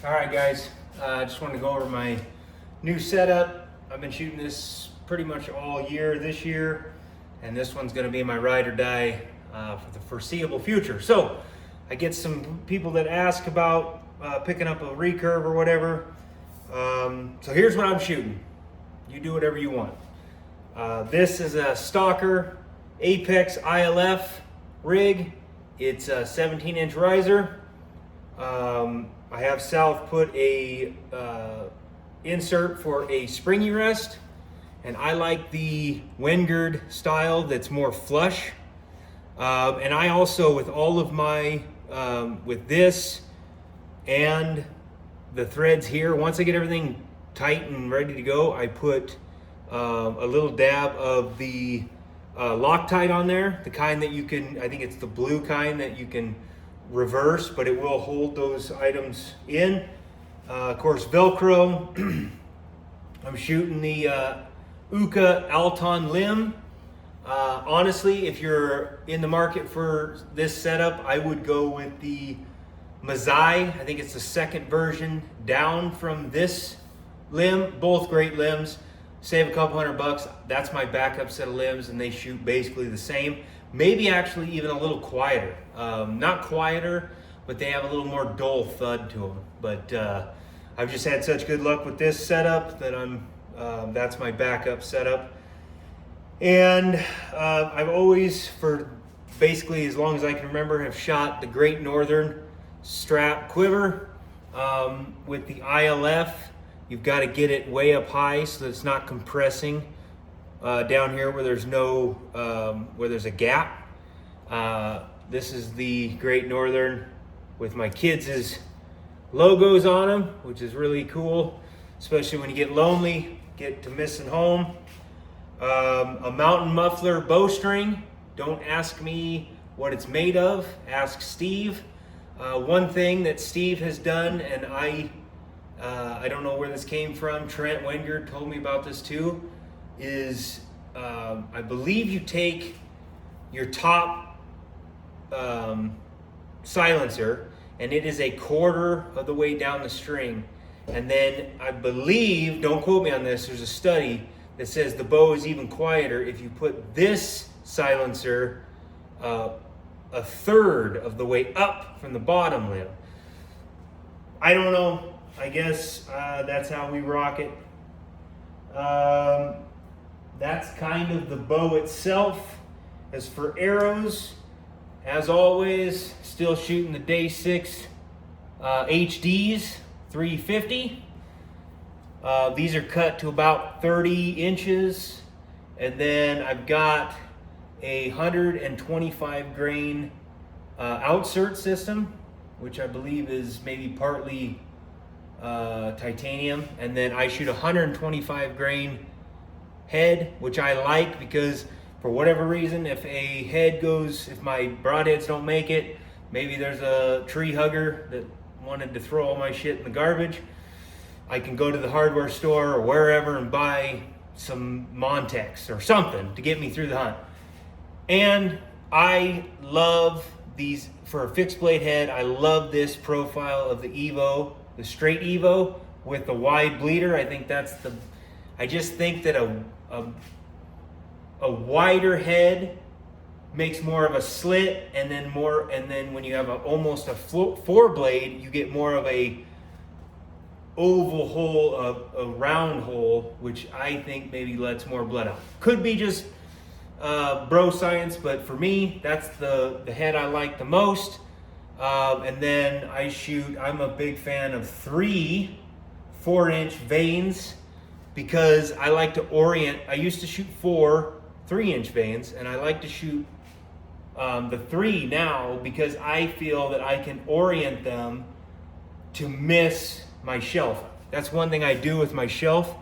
All right, guys, I just wanted to go over my new setup. I've been shooting this pretty much all year this year, and this one's going to be my ride or die for the foreseeable future. So I get some people that ask about picking up a recurve or whatever. So here's what I'm shooting. You do whatever you want. This is a Stalker Apex ILF rig. It's a 17-inch riser. I have South put a insert for a springy rest, and I like the Wengard style that's more flush. And I also, with all of my, with this and the threads here, once I get everything tight and ready to go, I put a little dab of the Loctite on there, the kind that you can, I think it's the blue kind that you can reverse, but it will hold those items in. Of course, Velcro. I'm shooting the Uka Alton limb. Honestly, if you're in the market for this setup, I would go with the Mazai. I think it's the second version down from this limb. Both great limbs. Save a couple $100. That's my backup set of limbs, and they shoot basically the same. Maybe actually even a little quieter. Not quieter, but they have a little more dull thud to them. But I've just had such good luck with this setup that that's my backup setup. And I've always, for basically as long as I can remember, have shot the Great Northern strap quiver with the ILF. You've got to get it way up high so that it's not compressing down here where there's no, where there's a gap. This is the Great Northern with my kids' logos on them, which is really cool, especially when you get lonely, get to missing home. A mountain muffler bowstring. Don't ask me what it's made of, ask Steve. One thing that Steve has done, and I don't know where this came from, Trent Wengard told me about this too, is I believe you take your top silencer, and it is a quarter of the way down the string, and then I believe, don't quote me on this, there's a study that says the bow is even quieter if you put this silencer a third of the way up from the bottom limb. I don't know, I guess that's how we rock it. That's kind of the bow itself. As for arrows, as always, still shooting the Day 6 HDs 350. These are cut to about 30 inches. And then I've got a 125 grain outsert system, which I believe is maybe partly titanium. And then I shoot 125 grain head, which I like because for whatever reason, if a head goes, if my broadheads don't make it, maybe there's a tree hugger that wanted to throw all my shit in the garbage, I can go to the hardware store or wherever and buy some Montex or something to get me through the hunt. And I love these, for a fixed blade head, I love this profile of the Evo, the straight Evo with the wide bleeder. I think that's the, I just think that a wider head makes more of a slit, and then when you have almost a four blade, you get more of a oval hole, a round hole, which I think maybe lets more blood out. Could be just bro science, but for me, that's the head I like the most. And then I'm a big fan of 3 4-inch vanes because I like to orient. I used to shoot 4 3-inch vanes, and I like to shoot the 3 now because I feel that I can orient them to miss my shelf. That's one thing I do with my shelf.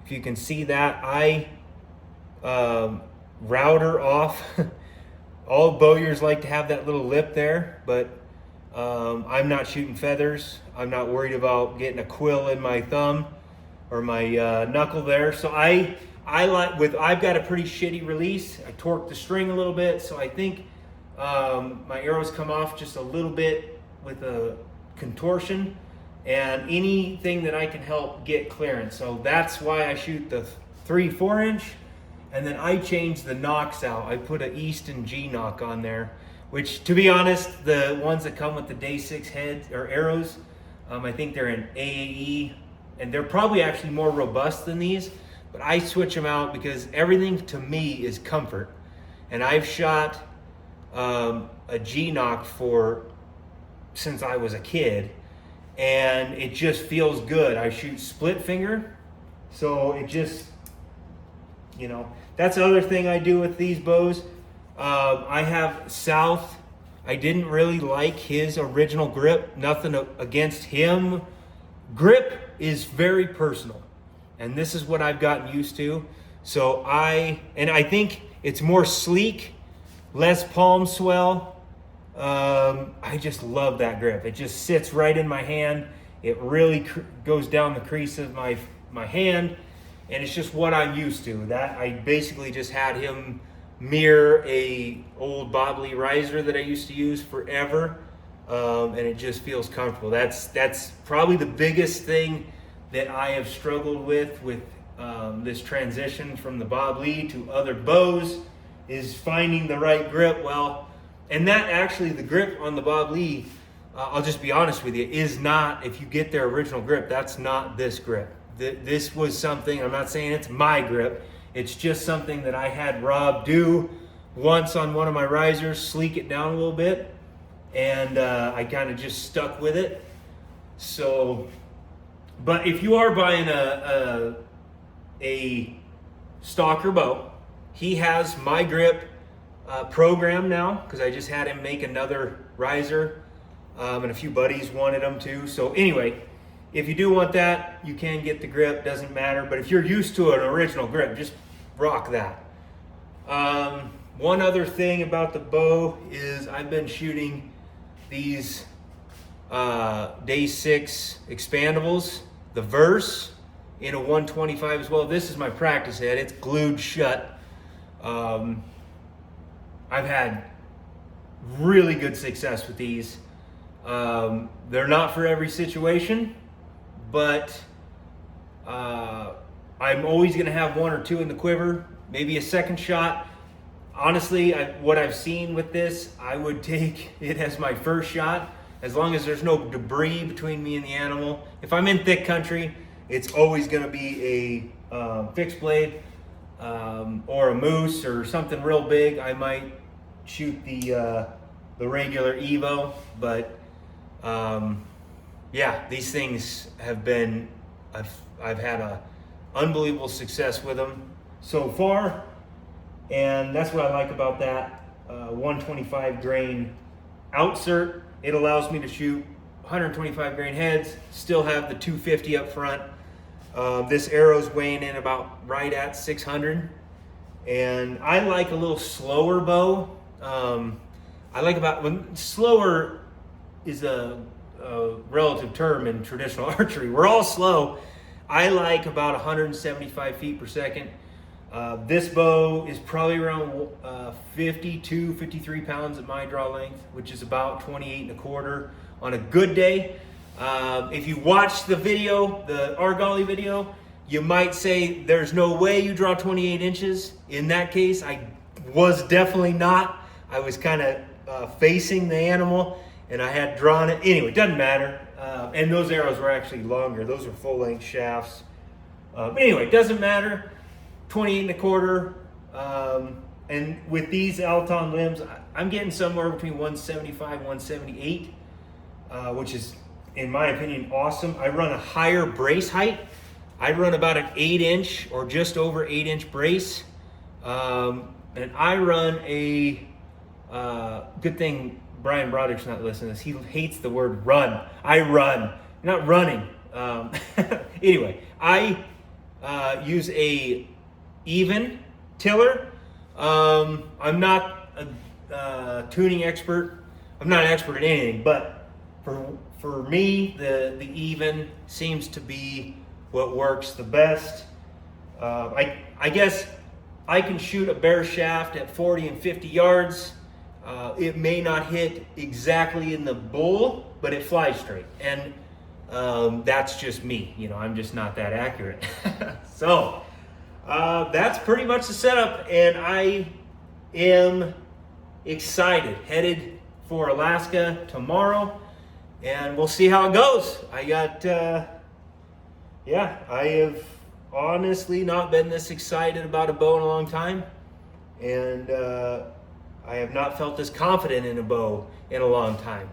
If you can see that, I router off. All bowyers like to have that little lip there, but I'm not shooting feathers. I'm not worried about getting a quill in my thumb or my knuckle there. So I've got a pretty shitty release. I torqued the string a little bit, so I think my arrows come off just a little bit with a contortion, and anything that I can help get clearance. So that's why I shoot the 3/4 inch, and then I changed the knocks out. I put a Easton G knock on there, which, to be honest, the ones that come with the Day 6 heads or arrows, I think they're in AAE, and they're probably actually more robust than these, but I switch them out because everything to me is comfort. And I've shot a G knock since I was a kid, and it just feels good. I shoot split finger, so it just, that's the other thing I do with these bows. I have South. I didn't really like his original grip. Nothing against him. Grip is very personal, and this is what I've gotten used to. So I think it's more sleek, less palm swell. I just love that grip. It just sits right in my hand. It really goes down the crease of my hand, and it's just what I'm used to. That I basically just had him mirror a old Bob Lee riser that I used to use forever, and it just feels comfortable. That's probably the biggest thing that I have struggled with this transition from the Bob Lee to other bows, is finding the right grip. Well, and that actually, the grip on the Bob Lee, I'll just be honest with you, is not, if you get their original grip, that's not this grip. This was something, I'm not saying it's my grip, it's just something that I had Rob do once on one of my risers, sleek it down a little bit, and I kind of just stuck with it. So, but if you are buying a stalker bow, he has my grip program now, because I just had him make another riser, and a few buddies wanted them too. So anyway, if you do want that, you can get the grip, doesn't matter. But if you're used to an original grip, just rock that. One other thing about the bow is I've been shooting these Day 6 expandables, the Verse, in a 125 as well. This is my practice head. It's glued shut. I've had really good success with these. They're not for every situation, but I'm always going to have one or two in the quiver, maybe a second shot. Honestly, what I've seen with this, I would take it as my first shot, as long as there's no debris between me and the animal. If I'm in thick country, it's always going to be a fixed blade or a moose or something real big. I might shoot the regular Evo, but yeah, these things have been, I've had a unbelievable success with them so far, and that's what I like about that 125 grain outsert. It allows me to shoot 125 grain heads, still have the 250 up front. This arrow's weighing in about right at 600, and I like a little slower bow. I like slower is a relative term in traditional archery. We're all slow. I like about 175 feet per second. This bow is probably around 52, 53 pounds at my draw length, which is about 28.25 on a good day. If you watch the video, the Argali video, you might say there's no way you draw 28 inches. In that case, I was definitely not. I was kind of facing the animal, and I had drawn it. Anyway, it doesn't matter. And those arrows were actually longer. Those are full-length shafts. But anyway, it doesn't matter. 28.25. And with these Alton limbs, I'm getting somewhere between 175 178, which is, in my opinion, awesome. I run a higher brace height. I run about an 8-inch or just over 8-inch brace. And I run a, good thing Brian Broderick's not listening to this. He hates the word run. I run, not running. Anyway, I use a even tiller. I'm not a tuning expert. I'm not an expert at anything, but for me, the even seems to be what works the best. I guess I can shoot a bare shaft at 40 and 50 yards. It may not hit exactly in the bull, but it flies straight. And That's just me, you know, I'm just not that accurate. So that's pretty much the setup, and I am excited, headed for Alaska tomorrow, and we'll see how it goes. I got, I have honestly not been this excited about a bow in a long time, and I have not felt this confident in a bow in a long time.